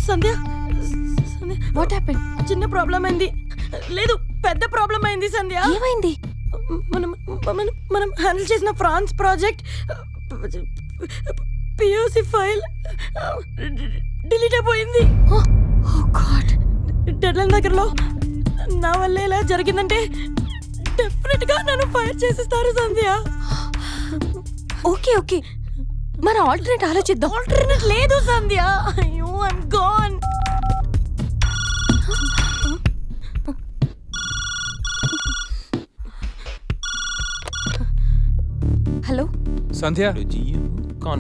Sandhya what happen? చిన్న problem అయింది. లేదు, పెద్ద ప్రాబ్లం అయింది సంధ్య. ఏమైంది? మనం హ్యాండిల్ చేసిన France project POC file delete అయిపోయింది. డెడ్లైన్ దగ్గరలో నా వల్ల ఇలా జరిగిందంటే డెఫినెట్ గా నన్ను ఫైర్ చేసేస్తారు సంధ్య. ఓకే ఓకే, మన ఆల్టర్నేట్ ఆలోచిద్దాం. ఆల్టర్నేట్ లేదు సంధ్య. అయ్యో I'm gone. Hello Sandhya,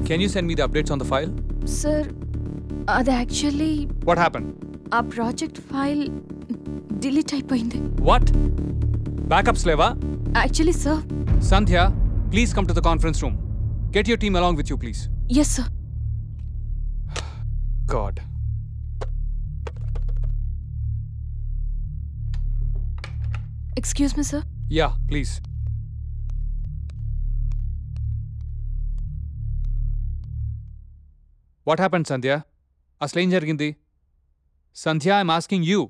can you send me the updates on the file? Sir, అది యాక్చువల్లీ What happened? ఆ ప్రాజెక్ట్ ఫైల్ డిలీట్ అయిపోయింది. What? Backups leva? Actually sir. Sandhya, please come to the conference room. Get your team along with you, please. Yes sir. God. Excuse me sir. Yeah, please. What happened, Sandhya? అసలు ఏం జరిగింది? సంధ్య, I'm asking you.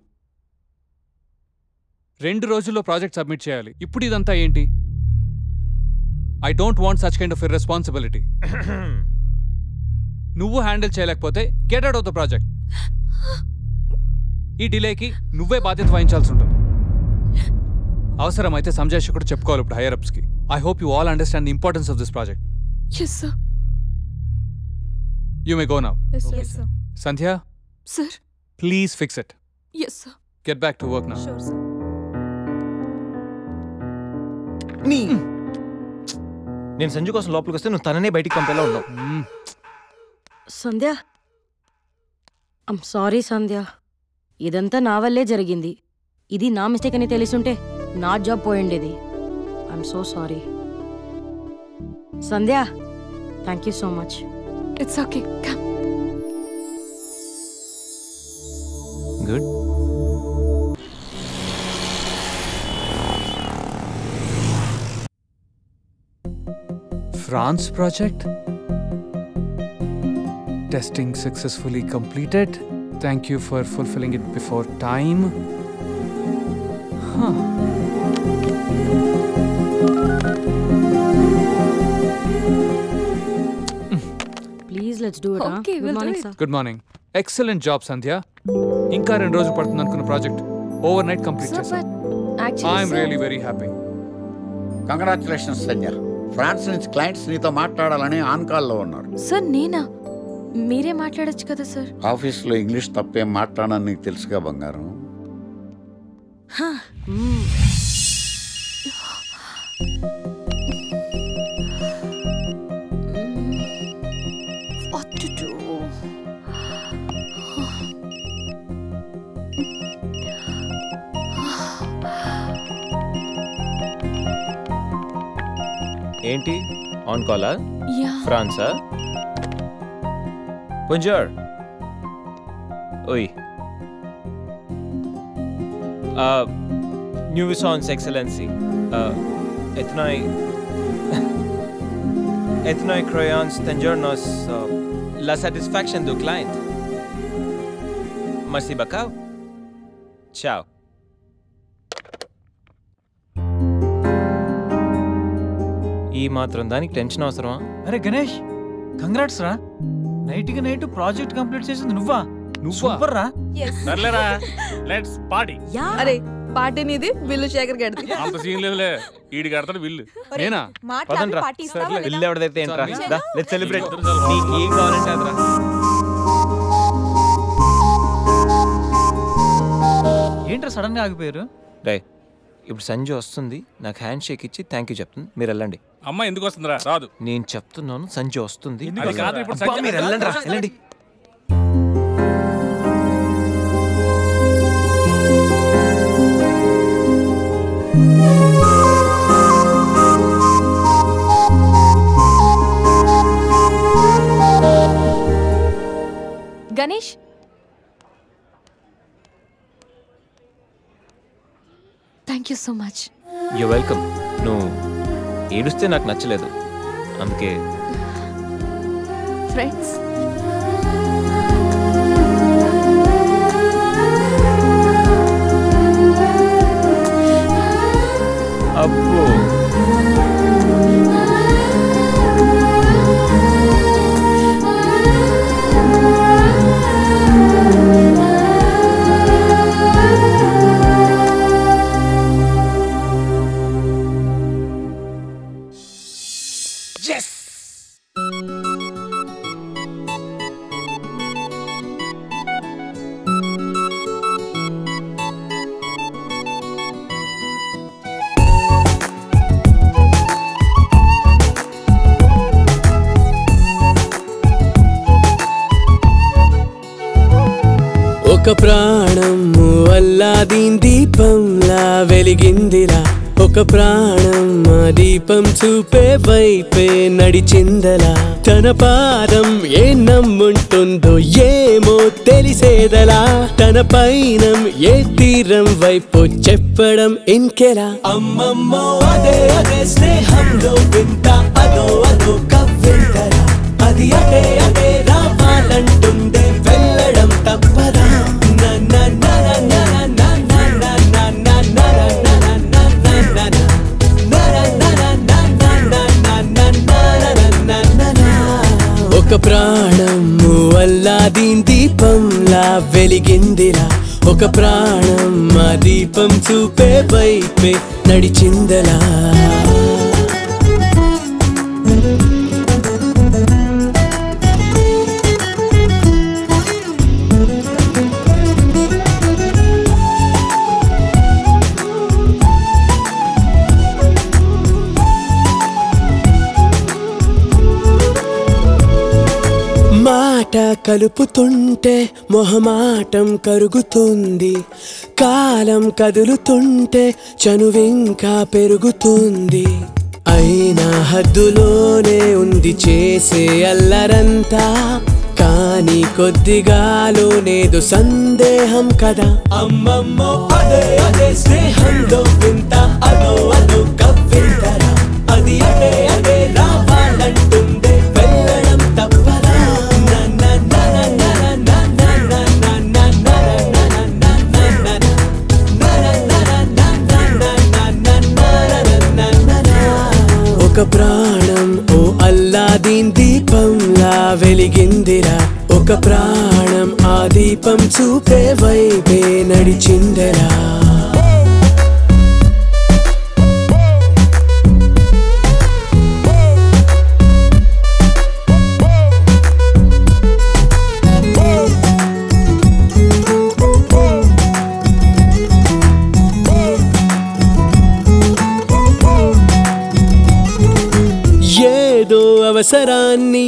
2 రోజుల్లో project submit చేయాలి. ఇప్పుడు ఇదంతా ఏంటి? I don't want such kind of irresponsibility. నువ్వు handle చేయలేకపోతే get out of the project. ఈ డిలేకి నువ్వే బాధ్యత వహించాల్సి ఉంటుంది. అవసరమైతే సంజయ్ కూడా చెప్పుకోవాలి ఇప్పుడు హైయర్ అప్స్కి. I hope you all understand the importance of this project. Yes sir. You may go now. Yes, sir. Sandhya? Sir. Please fix it. Yes, sir. Get back to work now. Sure, sir. నేను సంజు కోసం లోపలికి వస్తే నువ్వు తననే బయటికి పంపేలా ఉన్నావు. సంధ్య, I'm sorry సంధ్య. ఇదంతా నా వల్లే జరిగింది. ఇది నా మిస్టేక్ అని తెలిసుంటే నా జాబ్ పోయిండేది. I'm so sorry Sandhya. Thank you so much. It's okay. Come. Good. France project? Testing successfully completed. Thank you for fulfilling it before time. Huh. Please, let's do it. Okay, Good we'll morning, do it. sir. Good morning. Excellent job, Sandhya. ఇంకా 2 రోజులు పడుతుంది అనుకున్న project overnight complete Sir, చేశాను. but actually, I'm sir, really very happy. Congratulations Sandhya. France నుంచి clients నీతో మాట్లాడాలని on కాల్లో ఉన్నారు. సార్ నేనా? మీరే మాట్లాడొచ్చు కదా సార్. ఆఫీస్లో ఇంగ్లీష్ తప్పేం మాట్లాడని నీకు తెలుసుగా బంగారం. What to do? ఏంటి ఆన్ కాలా? Yeah. ఫ్రాన్సా? Bonjour. Oui. Nuisance Excellency. Ethnoi croyance tengernos la satisfaction du client. Merci beaucoup. Ciao. ఈ మాత్రం దానికి టెన్షన్ అవసరమా? అరే గణేష్, కంగ్రాట్స్ రా. నైట్ కి నైట్ ప్రాజెక్ట్ కంప్లీట్ చేసింది నువ్వా? సూపర్ రా. సర్లేరా, లెట్స్ పార్టీ. అరే పార్టీ నీది, బిల్లు శేఖర్ గడిది. అంత సీన్ లేదులే, ఈడి కడతాడు బిల్లు. నేనా? పదండ్రా. బిల్లు ఎవరిదైతే ఏంట్రా, లెట్స్ సెలబ్రేట్. నీకు ఏం కావాలంటే అదరా. ఏంట్రా సడన్ గా ఆగిపోయారు? రే, ఇప్పుడు సంజయ్ వస్తుంది, నాకు హ్యాండ్ షేక్ ఇచ్చి థ్యాంక్ యూ చెప్తుంది, మీరు వెళ్ళండి. అమ్మ ఎందుకు వస్తుందిరా? రాదు. నేను చెప్తున్నాను, సంజయ్ వస్తుంది. అది కాదు, ఇప్పుడు అబ్బా, మీరు వెళ్ళండి రా, వెళ్ళండి. Ganesh thank you so much. You welcome. నువ్వు ఏడుస్తే నాకు నచ్చలేదు, అందుకే. ఫ్రెండ్స్ అబ్బో ఒక ప్రాణం అల్లాదీన్ దీపంలా వెలిగిందిరా, ఒక ప్రాణం ఆ దీపం చూపే వైపే నడిచిందలా. తన పాదం ఏ నమ్ముంటుందో ఏమో తెలిసేదలా, తన పైనం ఏ తీరం వైపు చెప్పడం ఇంకెలా. అమ్మమ్మో అదే అదే స్నేహంలో వింత, అదో అదో కవ్వింతరా, అది అదే అదే రావాలంటుందే వెళ్ళడం తప్పదా. ఒక ప్రాణము అల్లాదీన్ దీపంలా వెలిగిందిరా, ఒక ప్రాణం ఆ దీపం చూపే వైపే నడిచిందలా. మాట కలుపుతుంటే మొహమాటం కరుగుతుంది, కాలం కదులుతుంటే చనువింకా పెరుగుతుంది. అయినా హద్దులోనే ఉంది చేసే అల్లరంతా, కానీ కొద్దిగాలోనేదో సందేహం కదా. అమ్మమ్మో అదే అదే స్నేహంలో వింత, అదో అదో కవ్వింతరా, అది అదే అదే రావాలంటుందే వెళ్ళడం తప్పదా. ఒక ప్రాణం ఓ అల్లాదీన్ దీపంలా వెలిగిందిరా, ఒక ప్రాణం ఆ దీపం చూపే వైపే నడిచిందరా. ఏదో అవసరాన్ని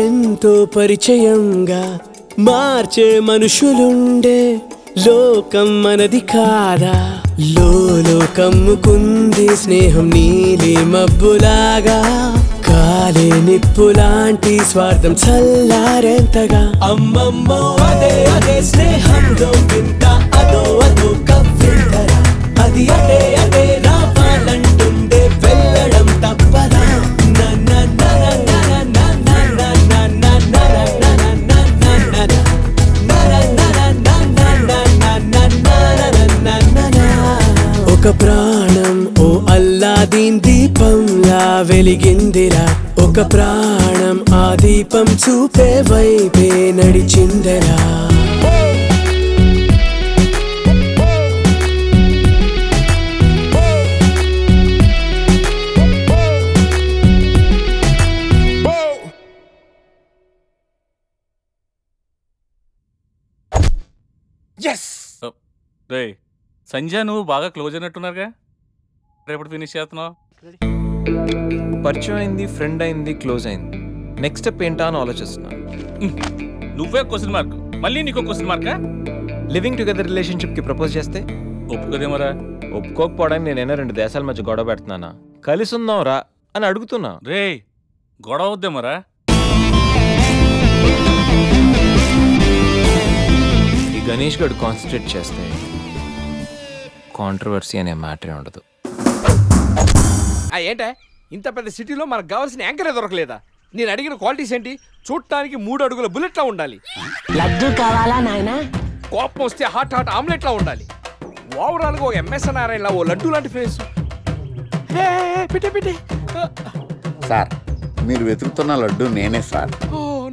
ఎంతో పరిచయంగా మార్చే మనుషులుండే లోకం మనది కాదా. లోలో కమ్ముకుంది స్నేహం నీలి మబ్బులాగా, కాలే నిప్పులాంటి స్వార్థం చల్లారెంతగా. అమ్మమ్మో అదే అదే స్నేహంలో వింత, అదో అదో కవ్వింతరా, అది అదే అదే రావాలంటుందే వెళ్ళడం తప్పదా. ఒక ప్రాణం ఓ అల్లాదీన్ దీపంలా వెలిగిందిరా, ఒక ప్రాణం ఆ దీపం చూపే వైపే నడిచిందరా. రే సంజయ్, నువ్వు బాగా క్లోజ్ అయినట్టున్నారుగా, రేపటి ఫినిష్ చేస్తున్నావు. పరిచయం అయింది, ఫ్రెండ్ అయింది, క్లోజ్ అయింది, నెక్స్ట్ స్టెప్ ఏంటా అని ఆలోచిస్తున్నా. నువ్వే క్వశ్చన్ మార్క్, మళ్ళీ నీకు క్వశ్చన్ మార్కా? లివింగ్ టుగెదర్ రిలేషన్షిప్కి ప్రపోజ్ చేస్తే ఒప్పుకోదేమరా? ఒప్పుకోకపోవడానికి నేనైనా 2 దేశాల మధ్య గొడవ పెడుతున్నానా? కలిసి ఉందాం రా అని అడుగుతున్నా. రే గొడవ వద్దేమరా? దినేష్ గడు కాన్సన్ట్రేట్ చేస్తే కాంట్రవర్సీ అనే మ్యాటరే ఉండదు. ఏంటే ఇంత పెద్ద సిటీలో మనకు కావాల్సిన యాంకరే దొరకలేదా? నేను అడిగిన క్వాలిటీస్ ఏంటి? చూడటానికి 3 అడుగుల బుల్లెట్లా ఉండాలి, లడ్డు కావాలా నాయనా, కోపం వస్తే హాట్ ఆమ్లెట్లా ఉండాలి, ఓవరాల్గా ఒక ఎంఎస్ నారాయణలా ఓ లడ్డు లాంటి ఫేస్. పిటే సార్ మీరు వెతుకుతున్న లడ్డు నేనే sir.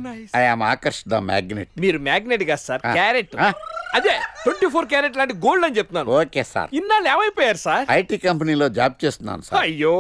Nice. I am Akarsh the magnet. మీరు మ్యాగ్నెట్ కాదు సార్, క్యారెట్. అదే 24 క్యారెట్ లాంటి గోల్డ్ అని చెప్తున్నాను. Okay sir. ఇన్నాళ్ళు ఏమైపోయారు సార్? ఐటీ కంపెనీలో జాబ్ చేస్తున్నాను సార్. అయ్యో